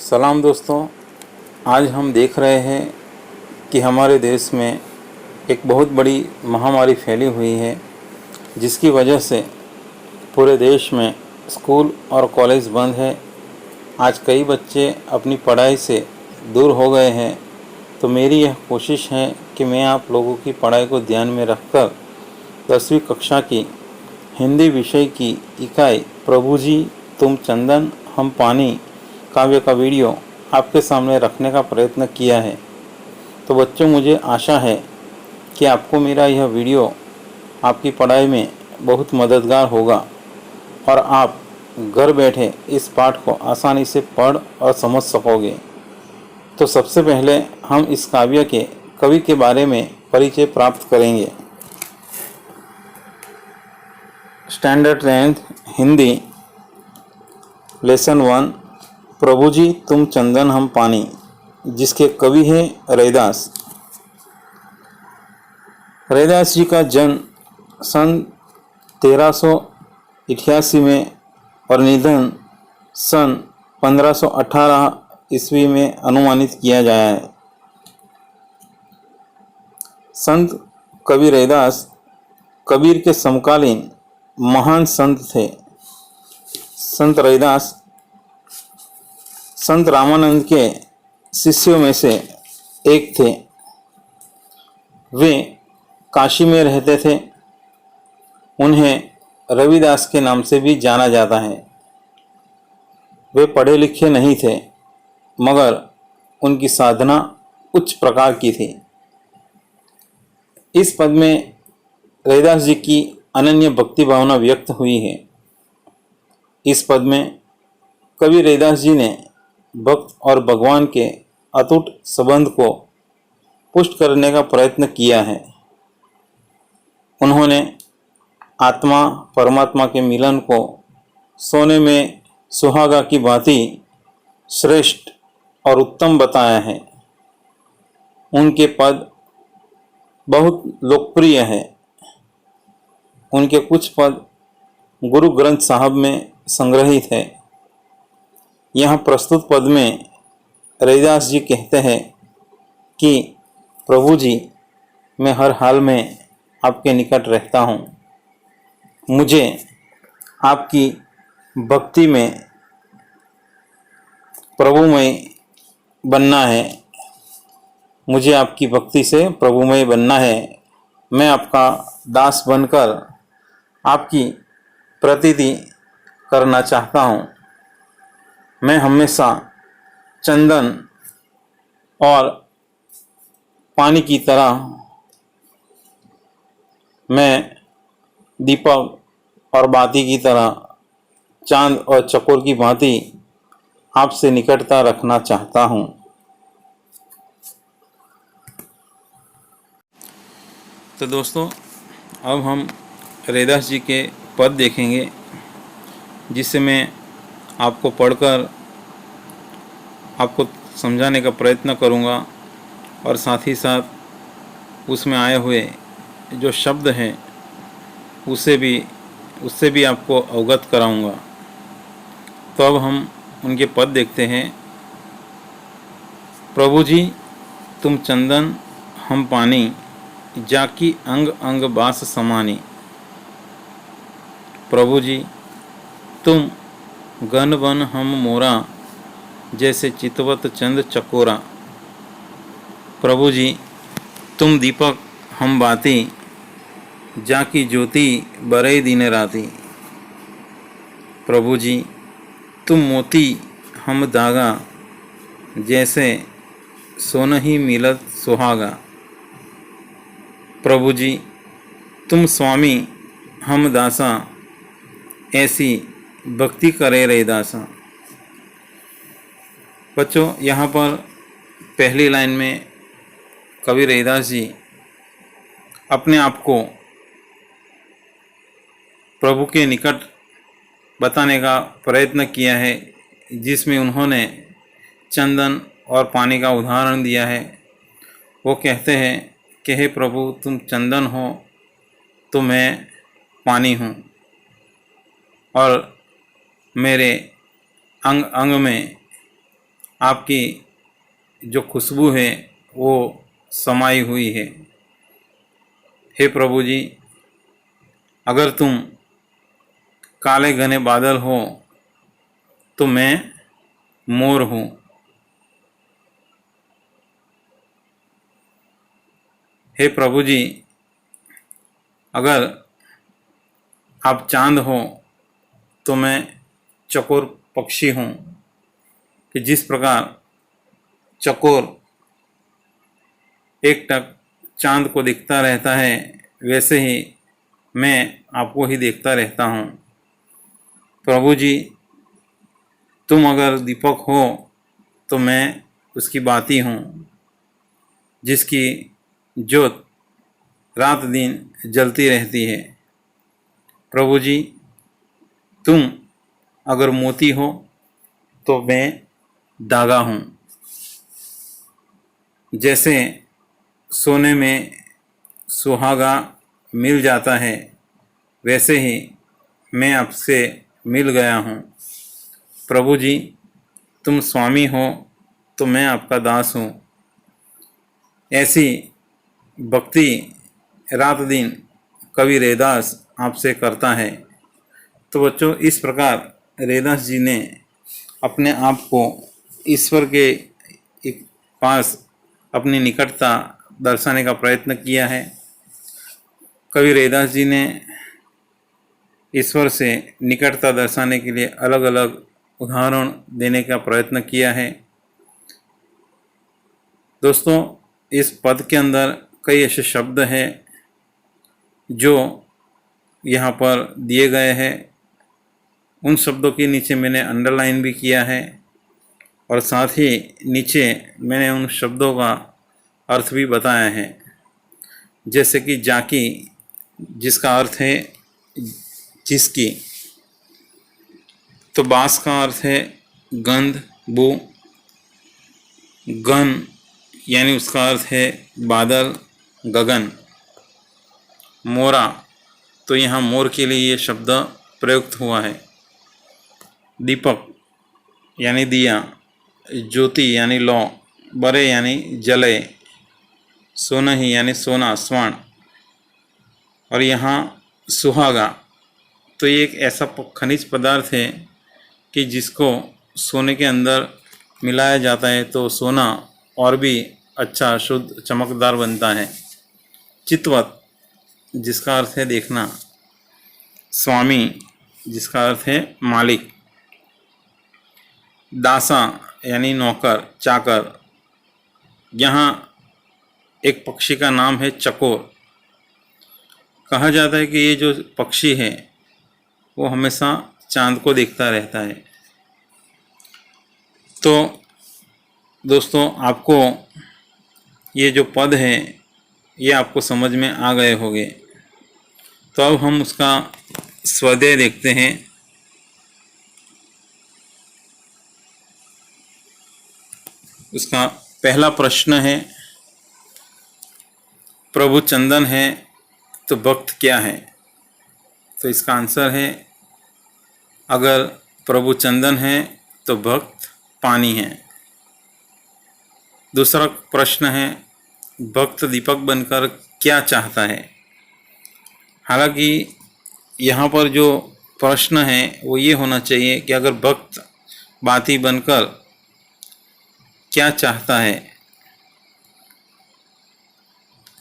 सलाम दोस्तों। आज हम देख रहे हैं कि हमारे देश में एक बहुत बड़ी महामारी फैली हुई है, जिसकी वजह से पूरे देश में स्कूल और कॉलेज बंद है। आज कई बच्चे अपनी पढ़ाई से दूर हो गए हैं। तो मेरी यह कोशिश है कि मैं आप लोगों की पढ़ाई को ध्यान में रखकर 10वीं कक्षा की हिंदी विषय की इकाई प्रभु जी तुम चंदन हम पानी काव्य का वीडियो आपके सामने रखने का प्रयत्न किया है। तो बच्चों, मुझे आशा है कि आपको मेरा यह वीडियो आपकी पढ़ाई में बहुत मददगार होगा और आप घर बैठे इस पाठ को आसानी से पढ़ और समझ सकोगे। तो सबसे पहले हम इस काव्य के कवि के बारे में परिचय प्राप्त करेंगे। स्टैंडर्ड 10th हिंदी लेसन 1 प्रभु जी तुम चंदन हम पानी, जिसके कवि हैं रैदास। रैदास जी का जन्म सन 1388 में और निधन सन 1518 ईस्वी में अनुमानित किया गया है। संत कवि रैदास कबीर के समकालीन महान संत थे। संत रैदास संत रामानंद के शिष्यों में से एक थे। वे काशी में रहते थे। उन्हें रविदास के नाम से भी जाना जाता है। वे पढ़े लिखे नहीं थे, मगर उनकी साधना उच्च प्रकार की थी। इस पद में रैदास जी की अनन्य भक्ति भावना व्यक्त हुई है। इस पद में कवि रैदास जी ने भक्त और भगवान के अटूट संबंध को पुष्ट करने का प्रयत्न किया है। उन्होंने आत्मा परमात्मा के मिलन को सोने में सुहागा की भांति श्रेष्ठ और उत्तम बताया है। उनके पद बहुत लोकप्रिय है। उनके कुछ पद गुरु ग्रंथ साहब में संग्रहित है। यहाँ प्रस्तुत पद में रैदास जी कहते हैं कि प्रभु जी, मैं हर हाल में आपके निकट रहता हूँ। मुझे आपकी भक्ति में प्रभुमय बनना है। मुझे आपकी भक्ति से प्रभुमय बनना है। मैं आपका दास बनकर आपकी प्रतीति करना चाहता हूँ। मैं हमेशा चंदन और पानी की तरह, मैं दीपक और बाती की तरह, चांद और चकोर की भांति आपसे निकटता रखना चाहता हूँ। तो दोस्तों, अब हम रैदास जी के पद देखेंगे, जिसे मैं आपको पढ़कर आपको समझाने का प्रयत्न करूँगा और साथ ही साथ उसमें आए हुए जो शब्द हैं उससे भी आपको अवगत कराऊँगा। तो अब हम उनके पद देखते हैं। प्रभु जी तुम चंदन हम पानी, जाकी अंग अंग बास समानी। प्रभु जी तुम गन वन हम मोरा, जैसे चितवत चंद चकोरा। प्रभु जी तुम दीपक हम बाती, जाकी ज्योति बरई दिन राती। प्रभु जी तुम मोती हम धागा, जैसे सोनहि मिलत सुहागा। प्रभु जी तुम स्वामी हम दासा, ऐसी भक्ति करे रैदासा। बच्चों, यहाँ पर पहली लाइन में कवि रैदास जी अपने आप को प्रभु के निकट बताने का प्रयत्न किया है, जिसमें उन्होंने चंदन और पानी का उदाहरण दिया है। वो कहते हैं कि हे प्रभु, तुम चंदन हो तो मैं पानी हूँ, और मेरे अंग अंग में आपकी जो खुशबू है वो समाई हुई है। हे प्रभु जी, अगर तुम काले घने बादल हो तो मैं मोर हूँ। हे प्रभु जी, अगर आप चांद हो तो मैं चकोर पक्षी हूँ, कि जिस प्रकार चकोर एकटक चांद को देखता रहता है, वैसे ही मैं आपको ही देखता रहता हूँ। प्रभु जी, तुम अगर दीपक हो तो मैं उसकी बाती हूँ, जिसकी ज्योत रात दिन जलती रहती है। प्रभु जी, तुम अगर मोती हो तो मैं धागा हूँ। जैसे सोने में सुहागा मिल जाता है, वैसे ही मैं आपसे मिल गया हूँ। प्रभु जी, तुम स्वामी हो तो मैं आपका दास हूँ। ऐसी भक्ति रात दिन कवि रैदास आपसे करता है। तो बच्चों, इस प्रकार रैदास जी ने अपने आप को ईश्वर के एक पास अपनी निकटता दर्शाने का प्रयत्न किया है। कवि रैदास जी ने ईश्वर से निकटता दर्शाने के लिए अलग अलग उदाहरण देने का प्रयत्न किया है। दोस्तों, इस पद के अंदर कई ऐसे शब्द हैं जो यहाँ पर दिए गए हैं। उन शब्दों के नीचे मैंने अंडरलाइन भी किया है, और साथ ही नीचे मैंने उन शब्दों का अर्थ भी बताया है। जैसे कि जाकी, जिसका अर्थ है जिसकी, तो बास का अर्थ है गंध, बू। गन यानी उसका अर्थ है बादल, गगन। मोरा, तो यहाँ मोर के लिए ये शब्द प्रयुक्त हुआ है। दीपक यानी दिया, ज्योति यानी लौ, बरे यानी जले, सोनही यानी सोना, स्वर्ण, और यहाँ सुहागा, तो ये एक ऐसा खनिज पदार्थ है कि जिसको सोने के अंदर मिलाया जाता है तो सोना और भी अच्छा शुद्ध चमकदार बनता है। चितवत, जिसका अर्थ है देखना। स्वामी, जिसका अर्थ है मालिक। दासा यानी नौकर, चाकर। यहाँ एक पक्षी का नाम है चकोर। कहा जाता है कि ये जो पक्षी है वो हमेशा चांद को देखता रहता है। तो दोस्तों, आपको ये जो पद है ये आपको समझ में आ गए होंगे। तो अब हम उसका स्वाध्याय देखते हैं। उसका पहला प्रश्न है, प्रभु चंदन है तो भक्त क्या है? तो इसका आंसर है, अगर प्रभु चंदन है तो भक्त पानी है। दूसरा प्रश्न है, भक्त दीपक बनकर क्या चाहता है? हालांकि यहाँ पर जो प्रश्न है वो ये होना चाहिए कि अगर भक्त बाती बनकर क्या चाहता है।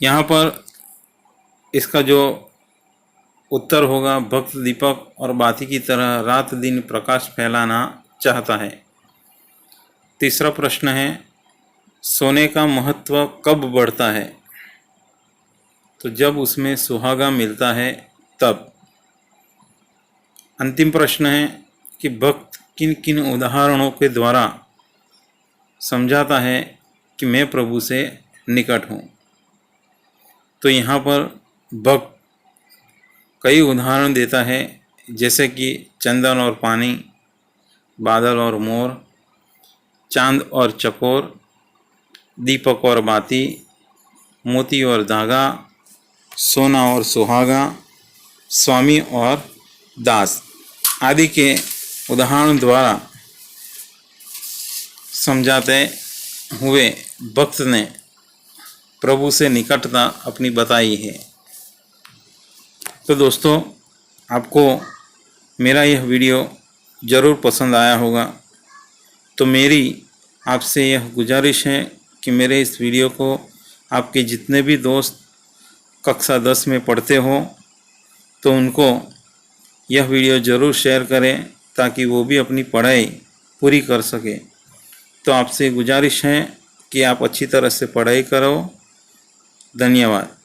यहाँ पर इसका जो उत्तर होगा, भक्त दीपक और बाती की तरह रात दिन प्रकाश फैलाना चाहता है। तीसरा प्रश्न है, सोने का महत्व कब बढ़ता है? तो जब उसमें सुहागा मिलता है तब। अंतिम प्रश्न है कि भक्त किन किन उदाहरणों के द्वारा समझाता है कि मैं प्रभु से निकट हूँ। तो यहाँ पर भक्त कई उदाहरण देता है, जैसे कि चंदन और पानी, बादल और मोर, चांद और चकोर, दीपक और बाती, मोती और धागा, सोना और सुहागा, स्वामी और दास आदि के उदाहरण द्वारा समझाते हुए भक्त ने प्रभु से निकटता अपनी बताई है। तो दोस्तों, आपको मेरा यह वीडियो ज़रूर पसंद आया होगा। तो मेरी आपसे यह गुजारिश है कि मेरे इस वीडियो को आपके जितने भी दोस्त कक्षा 10 में पढ़ते हो तो उनको यह वीडियो ज़रूर शेयर करें ताकि वो भी अपनी पढ़ाई पूरी कर सके। तो आपसे गुजारिश है कि आप अच्छी तरह से पढ़ाई करो। धन्यवाद।